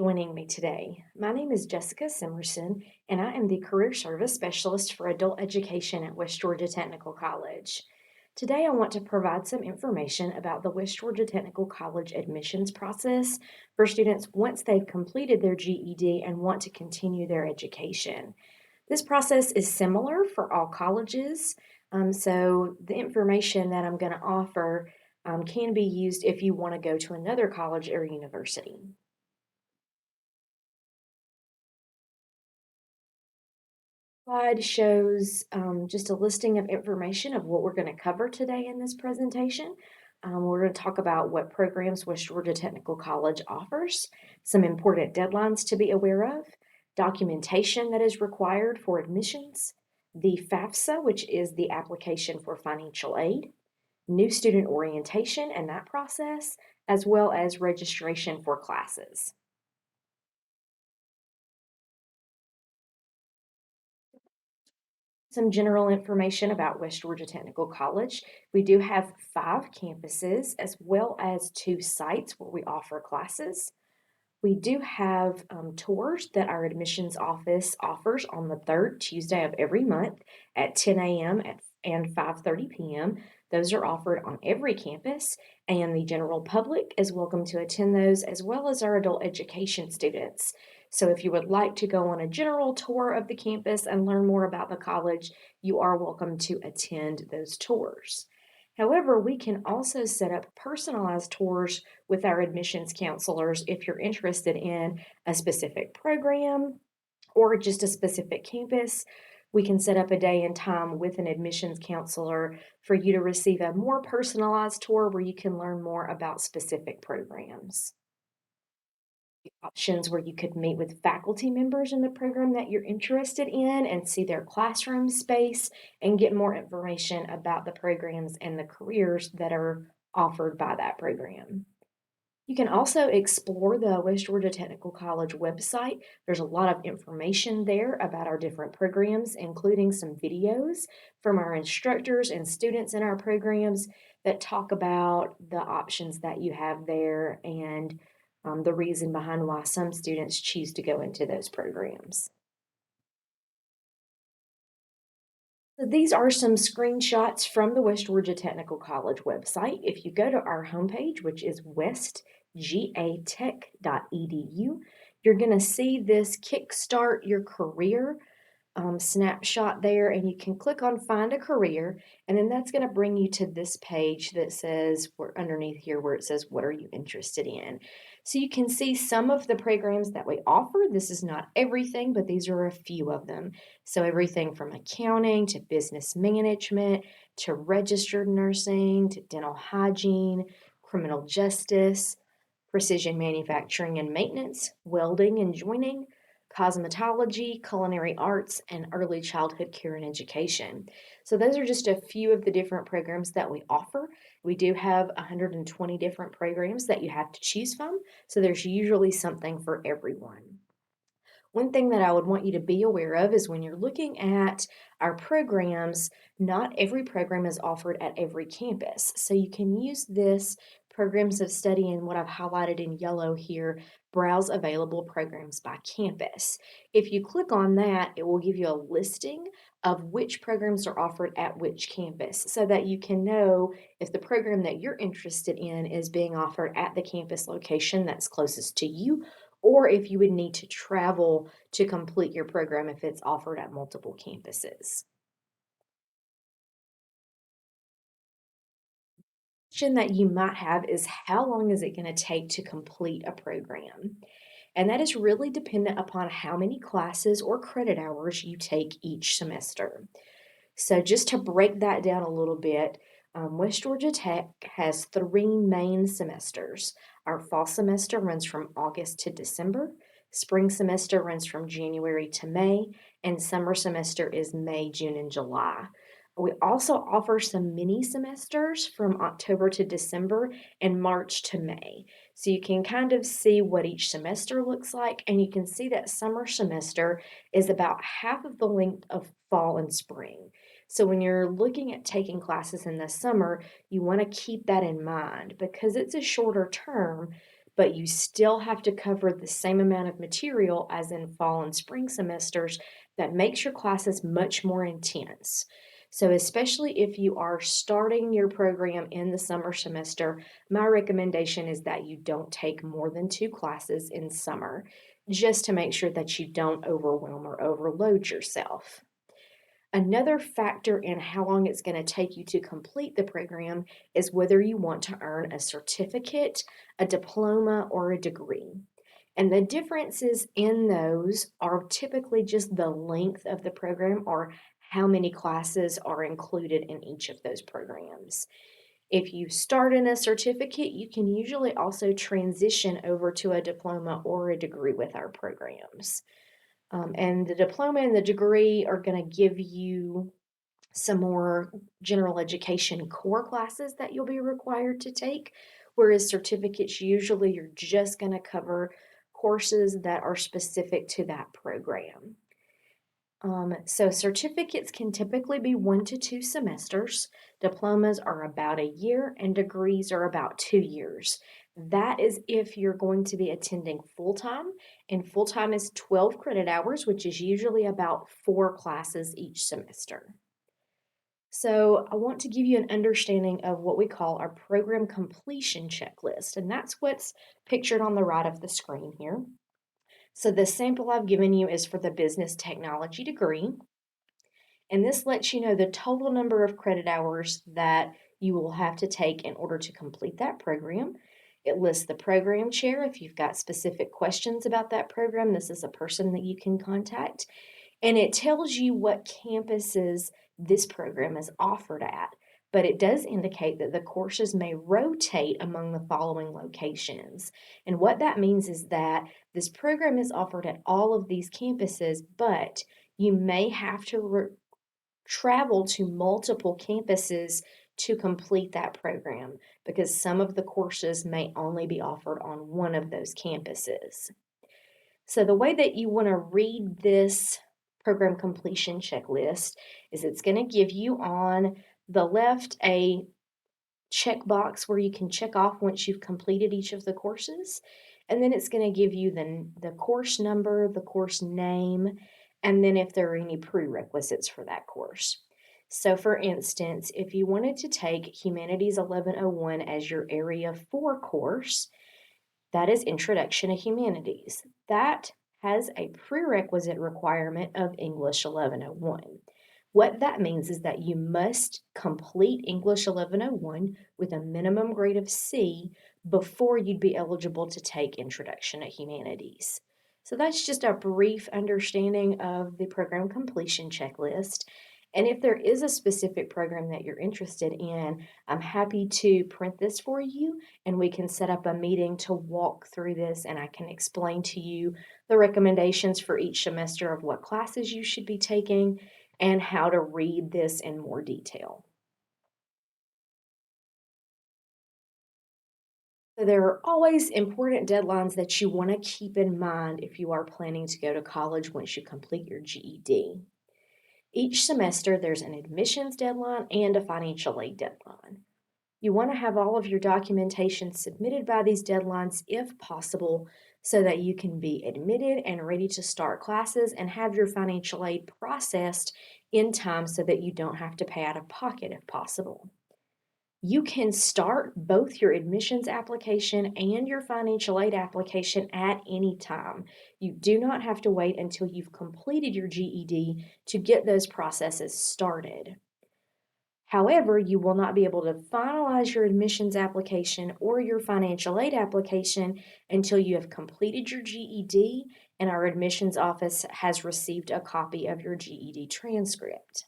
Joining me today. My name is Jessica Simerson, and I am the Career Service Specialist for Adult Education at West Georgia Technical College. Today, I want to provide some information about the West Georgia Technical College admissions process for students once they've completed their GED and want to continue their education. This process is similar for all colleges, so the information that I'm going to offer can be used if you want to go to another college or university. Slide shows just a listing of information of what we're going to cover today in this presentation. We're going to talk about what programs West Georgia Technical College offers, some important deadlines to be aware of, documentation that is required for admissions, the FAFSA, which is the application for financial aid, new student orientation and that process, as well as registration for classes. Some general information about West Georgia Technical College. We do have 5 campuses as well as 2 sites where we offer classes. We do have tours that our admissions office offers on the 3rd Tuesday of every month at 10 a.m. and 5:30 p.m. Those are offered on every campus, and the general public is welcome to attend those as well as our adult education students. So if you would like to go on a general tour of the campus and learn more about the college, you are welcome to attend those tours. However, we can also set up personalized tours with our admissions counselors if you're interested in a specific program or just a specific campus. We can set up a day and time with an admissions counselor for you to receive a more personalized tour where you can learn more about specific programs. Options where you could meet with faculty members in the program that you're interested in and see their classroom space and get more information about the programs and the careers that are offered by that program. You can also explore the West Georgia Technical College website. There's a lot of information there about our different programs, including some videos from our instructors and students in our programs that talk about the options that you have there and the reason behind why some students choose to go into those programs. So these are some screenshots from the West Georgia Technical College website. If you go to our homepage, which is westgatech.edu, you're going to see this Kickstart Your Career snapshot there, and you can click on Find a Career, and then that's going to bring you to this page that says, we're underneath here where it says, what are you interested in? So you can see some of the programs that we offer. This is not everything, but these are a few of them. So everything from accounting to business management to registered nursing to dental hygiene, criminal justice, precision manufacturing and maintenance, welding and joining, cosmetology, culinary arts, and early childhood care and education. So those are just a few of the different programs that we offer. We do have 120 different programs that you have to choose from, so there's usually something for everyone. One thing that I would want you to be aware of is when you're looking at our programs, not every program is offered at every campus. So you can use this programs of study and what I've highlighted in yellow here, browse available programs by campus. If you click on that, it will give you a listing of which programs are offered at which campus so that you can know if the program that you're interested in is being offered at the campus location that's closest to you, or if you would need to travel to complete your program if it's offered at multiple campuses. Question that you might have is how long is it going to take to complete a program? And that is really dependent upon how many classes or credit hours you take each semester. So just to break that down a little bit, West Georgia Tech has 3 main semesters. Our fall semester runs from August to December, spring semester runs from January to May, and summer semester is May, June, and July. We also offer some mini semesters from October to December and March to May. So you can kind of see what each semester looks like, and you can see that summer semester is about half of the length of fall and spring. So when you're looking at taking classes in the summer, you want to keep that in mind because it's a shorter term, but you still have to cover the same amount of material as in fall and spring semesters. That makes your classes much more intense. So especially if you are starting your program in the summer semester, my recommendation is that you don't take more than 2 classes in summer, just to make sure that you don't overwhelm or overload yourself. Another factor in how long it's going to take you to complete the program is whether you want to earn a certificate, a diploma, or a degree. And the differences in those are typically just the length of the program or how many classes are included in each of those programs. If you start in a certificate, you can usually also transition over to a diploma or a degree with our programs. And the diploma and the degree are going to give you some more general education core classes that you'll be required to take, whereas certificates usually you're just going to cover courses that are specific to that program. So certificates can typically be 1 to 2 semesters, diplomas are about a year, and degrees are about 2 years. That is if you're going to be attending full-time, and full-time is 12 credit hours, which is usually about 4 classes each semester. So I want to give you an understanding of what we call our program completion checklist, and that's what's pictured on the right of the screen here. So the sample I've given you is for the business technology degree, and this lets you know the total number of credit hours that you will have to take in order to complete that program. It lists the program chair. If you've got specific questions about that program, this is a person that you can contact. And it tells you what campuses this program is offered at, but it does indicate that the courses may rotate among the following locations. And what that means is that this program is offered at all of these campuses, but you may have to travel to multiple campuses to complete that program because some of the courses may only be offered on one of those campuses. So the way that you want to read this program completion checklist is it's going to give you on the left a checkbox where you can check off once you've completed each of the courses. And then it's going to give you the course number, the course name, and then if there are any prerequisites for that course. So for instance, if you wanted to take Humanities 1101 as your Area 4 course, that is Introduction to Humanities. That has a prerequisite requirement of English 1101. What that means is that you must complete English 1101 with a minimum grade of C before you'd be eligible to take Introduction to Humanities. So that's just a brief understanding of the program completion checklist. And if there is a specific program that you're interested in, I'm happy to print this for you and we can set up a meeting to walk through this and I can explain to you the recommendations for each semester of what classes you should be taking and how to read this in more detail. So there are always important deadlines that you want to keep in mind if you are planning to go to college once you complete your GED. Each semester, there's an admissions deadline and a financial aid deadline. You want to have all of your documentation submitted by these deadlines if possible so that you can be admitted and ready to start classes and have your financial aid processed in time so that you don't have to pay out of pocket if possible. You can start both your admissions application and your financial aid application at any time. You do not have to wait until you've completed your GED to get those processes started. However, you will not be able to finalize your admissions application or your financial aid application until you have completed your GED and our admissions office has received a copy of your GED transcript.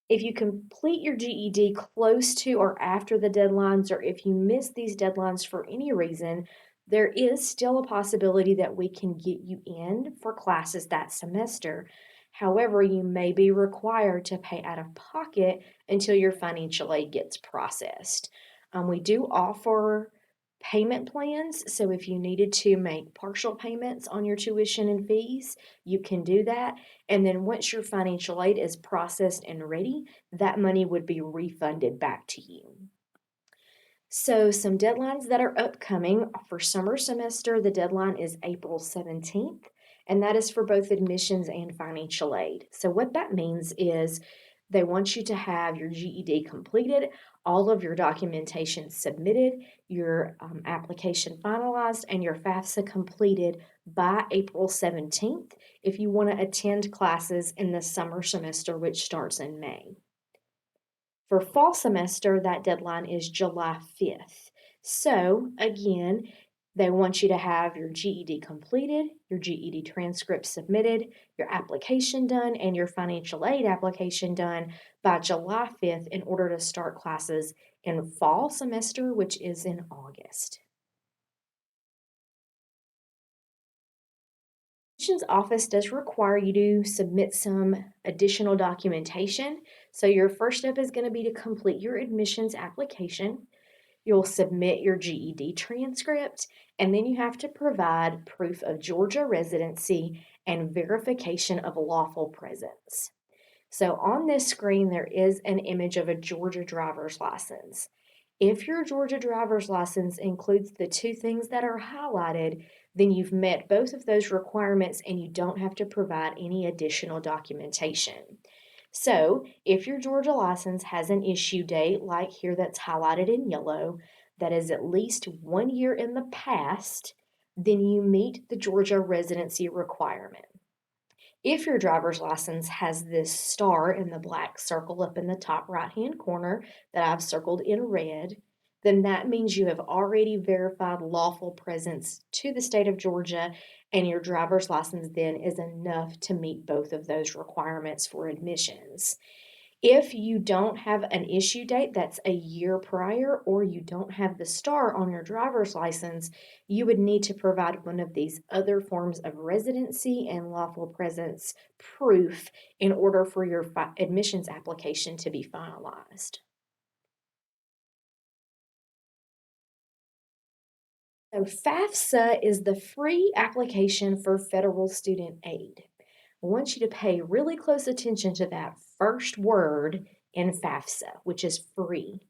If you complete your GED close to or after the deadlines, or if you miss these deadlines for any reason, there is still a possibility that we can get you in for classes that semester. However, you may be required to pay out of pocket until your financial aid gets processed. We do offer payment plans, so if you needed to make partial payments on your tuition and fees, you can do that. And then once your financial aid is processed and ready, that money would be refunded back to you. So, some deadlines that are upcoming for summer semester, the deadline is April 17th, and that is for both admissions and financial aid. So, what that means is they want you to have your GED completed, all of your documentation submitted, your application finalized, and your FAFSA completed by April 17th if you want to attend classes in the summer semester, which starts in May. For fall semester, that deadline is July 5th. So, again, they want you to have your GED completed, your GED transcript submitted, your application done, and your financial aid application done by July 5th in order to start classes in fall semester, which is in August. Admissions office does require you to submit some additional documentation. So your first step is going to be to complete your admissions application. You'll submit your GED transcript, and then you have to provide proof of Georgia residency and verification of lawful presence. So on this screen, there is an image of a Georgia driver's license. If your Georgia driver's license includes the two things that are highlighted, then you've met both of those requirements and you don't have to provide any additional documentation. So, if your Georgia license has an issue date, like here that's highlighted in yellow, that is at least 1 year in the past, then you meet the Georgia residency requirement. If your driver's license has this star in the black circle up in the top right-hand corner that I've circled in red, then that means you have already verified lawful presence to the state of Georgia, and your driver's license then is enough to meet both of those requirements for admissions. If you don't have an issue date that's a year prior, or you don't have the star on your driver's license, you would need to provide one of these other forms of residency and lawful presence proof in order for your admissions application to be finalized. So FAFSA is the free application for federal student aid. I want you to pay really close attention to that first word in FAFSA, which is free.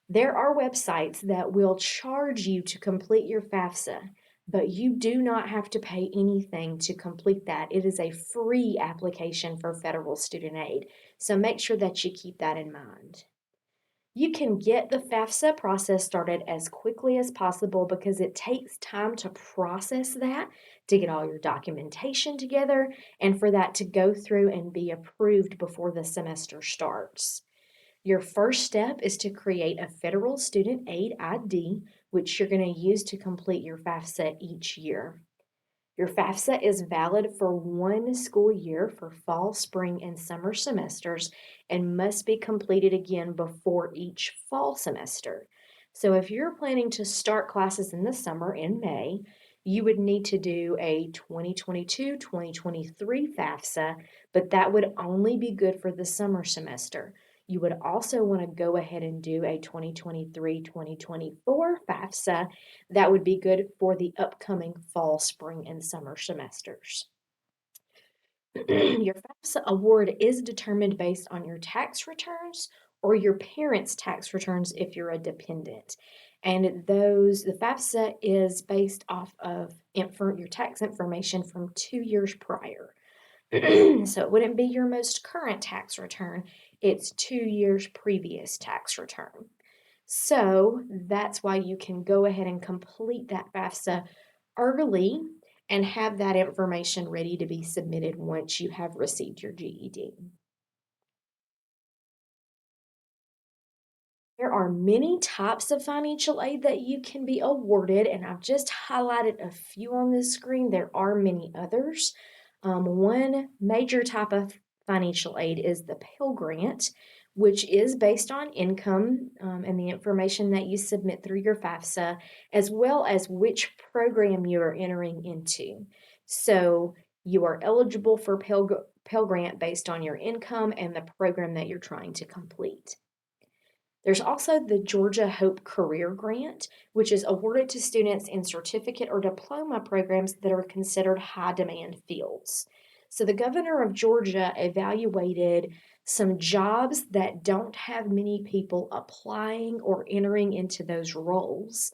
There are websites that will charge you to complete your FAFSA, but you do not have to pay anything to complete that. It is a free application for federal student aid, so make sure that you keep that in mind. You can get the FAFSA process started as quickly as possible because it takes time to process that, to get all your documentation together, and for that to go through and be approved before the semester starts. Your first step is to create a federal student aid ID, which you're going to use to complete your FAFSA each year. Your FAFSA is valid for 1 school year for fall, spring, and summer semesters and must be completed again before each fall semester. So if you're planning to start classes in the summer in May, you would need to do a 2022-2023 FAFSA, but that would only be good for the summer semester. You would also want to go ahead and do a 2023-2024 FAFSA. That would be good for the upcoming fall, spring, and summer semesters. Your FAFSA award is determined based on your tax returns or your parents' tax returns if you're a dependent. And the FAFSA is based off of your tax information from 2 years prior. So it wouldn't be your most current tax return, it's 2 years previous tax return. So that's why you can go ahead and complete that FAFSA early and have that information ready to be submitted once you have received your GED. There are many types of financial aid that you can be awarded, and I've just highlighted a few on this screen. There are many others. One major type of financial aid is the Pell Grant, which is based on income and the information that you submit through your FAFSA, as well as which program you are entering into. So you are eligible for Pell Grant based on your income and the program that you're trying to complete. There's also the Georgia Hope Career Grant, which is awarded to students in certificate or diploma programs that are considered high demand fields. So the governor of Georgia evaluated some jobs that don't have many people applying or entering into those roles.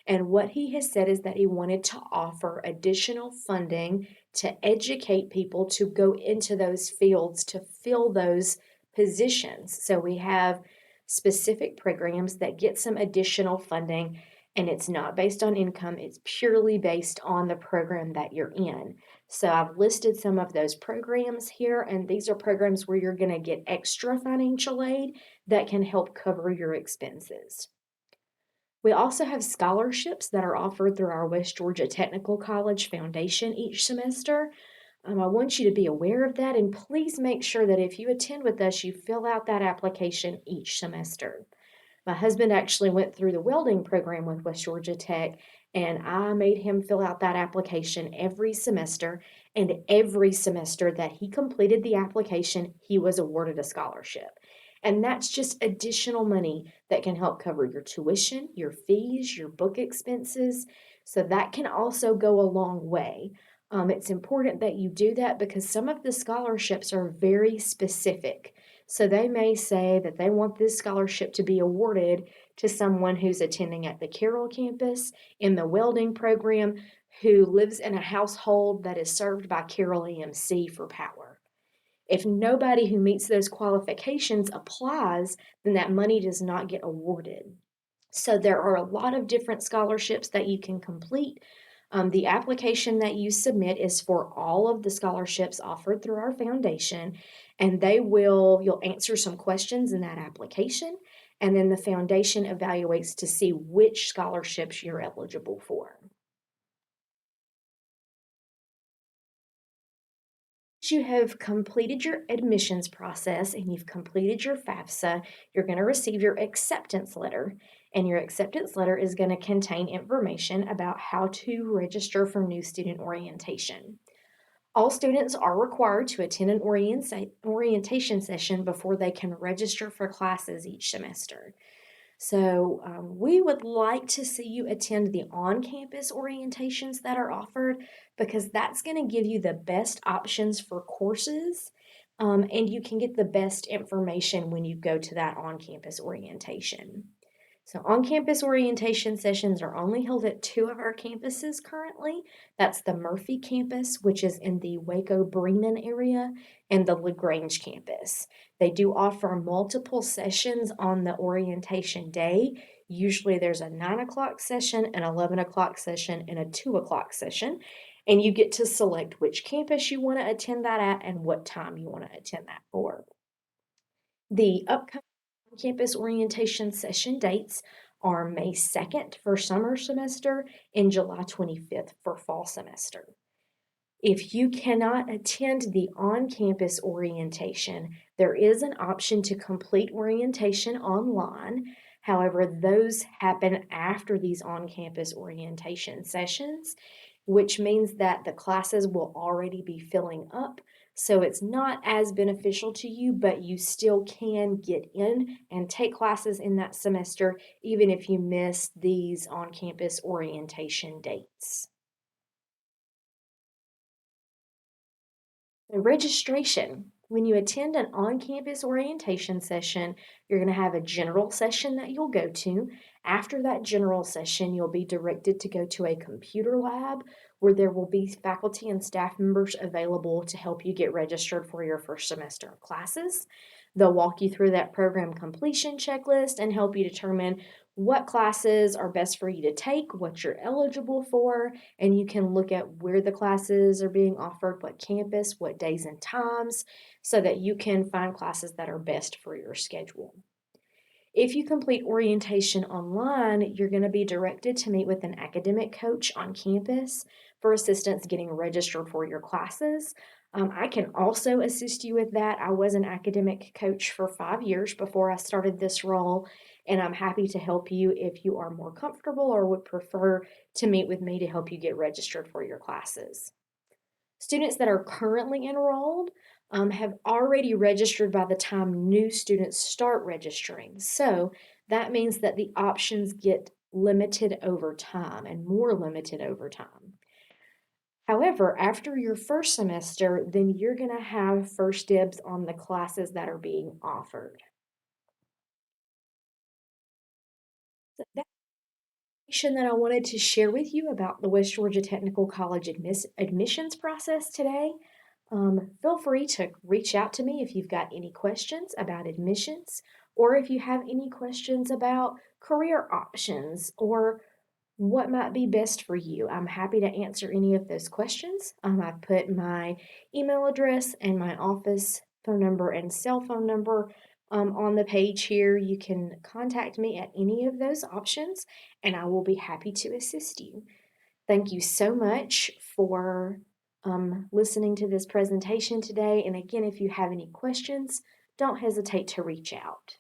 And what he has said is that he wanted to offer additional funding to educate people to go into those fields to fill those positions. So we have specific programs that get some additional funding, and it's not based on income, it's purely based on the program that you're in. So I've listed some of those programs here, and these are programs where you're going to get extra financial aid that can help cover your expenses. We also have scholarships that are offered through our West Georgia Technical College Foundation each semester. I want you to be aware of that, and please make sure that if you attend with us, you fill out that application each semester. My husband actually went through the welding program with West Georgia Tech, and I made him fill out that application every semester. And every semester that he completed the application, he was awarded a scholarship. And that's just additional money that can help cover your tuition, your fees, your book expenses. So that can also go a long way. It's important that you do that because some of the scholarships are very specific. So they may say that they want this scholarship to be awarded to someone who's attending at the Carroll campus in the welding program who lives in a household that is served by Carroll EMC for power. If nobody who meets those qualifications applies, then that money does not get awarded. So there are a lot of different scholarships that you can complete. The application that you submit is for all of the scholarships offered through our foundation, and you'll answer some questions in that application, and then the foundation evaluates to see which scholarships you're eligible for. You have completed your admissions process and you've completed your FAFSA, you're going to receive your acceptance letter. And your acceptance letter is going to contain information about how to register for new student orientation. All students are required to attend an orientation session before they can register for classes each semester. So we would like to see you attend the on-campus orientations that are offered because that's going to give you the best options for courses, and you can get the best information when you go to that on-campus orientation. So on-campus orientation sessions are only held at two of our campuses currently. That's the Murphy campus, which is in the Waco-Bremen area, and the LaGrange campus. They do offer multiple sessions on the orientation day. Usually there's a 9 o'clock session, an 11 o'clock session, and a 2 o'clock session. And you get to select which campus you want to attend that at and what time you want to attend that for. The upcoming campus orientation session dates are May 2nd for summer semester and July 25th for fall semester. If you cannot attend the on-campus orientation, there is an option to complete orientation online. However, those happen after these on-campus orientation sessions, which means that the classes will already be filling up. So it's not as beneficial to you, but you still can get in and take classes in that semester, even if you miss these on-campus orientation dates. The registration. When you attend an on-campus orientation session, you're going to have a general session that you'll go to. After that general session, you'll be directed to go to a computer lab where there will be faculty and staff members available to help you get registered for your first semester of classes. They'll walk you through that program completion checklist and help you determine what classes are best for you to take, what you're eligible for, and you can look at where the classes are being offered, what campus, what days and times, so that you can find classes that are best for your schedule. If you complete orientation online, you're going to be directed to meet with an academic coach on campus for assistance getting registered for your classes. I can also assist you with that. I was an academic coach for 5 years before I started this role, and I'm happy to help you if you are more comfortable or would prefer to meet with me to help you get registered for your classes. Students that are currently enrolled have already registered by the time new students start registering. So that means that the options get limited over time and more limited over time. However, after your first semester, then you're going to have first dibs on the classes that are being offered. So that's the information that I wanted to share with you about the West Georgia Technical College admissions process today. Feel free to reach out to me if you've got any questions about admissions or if you have any questions about career options or what might be best for you. I'm happy to answer any of those questions. I've put my email address and my office phone number and cell phone number on the page here. You can contact me at any of those options and I will be happy to assist you. Thank you so much for listening to this presentation today. And again, if you have any questions, don't hesitate to reach out.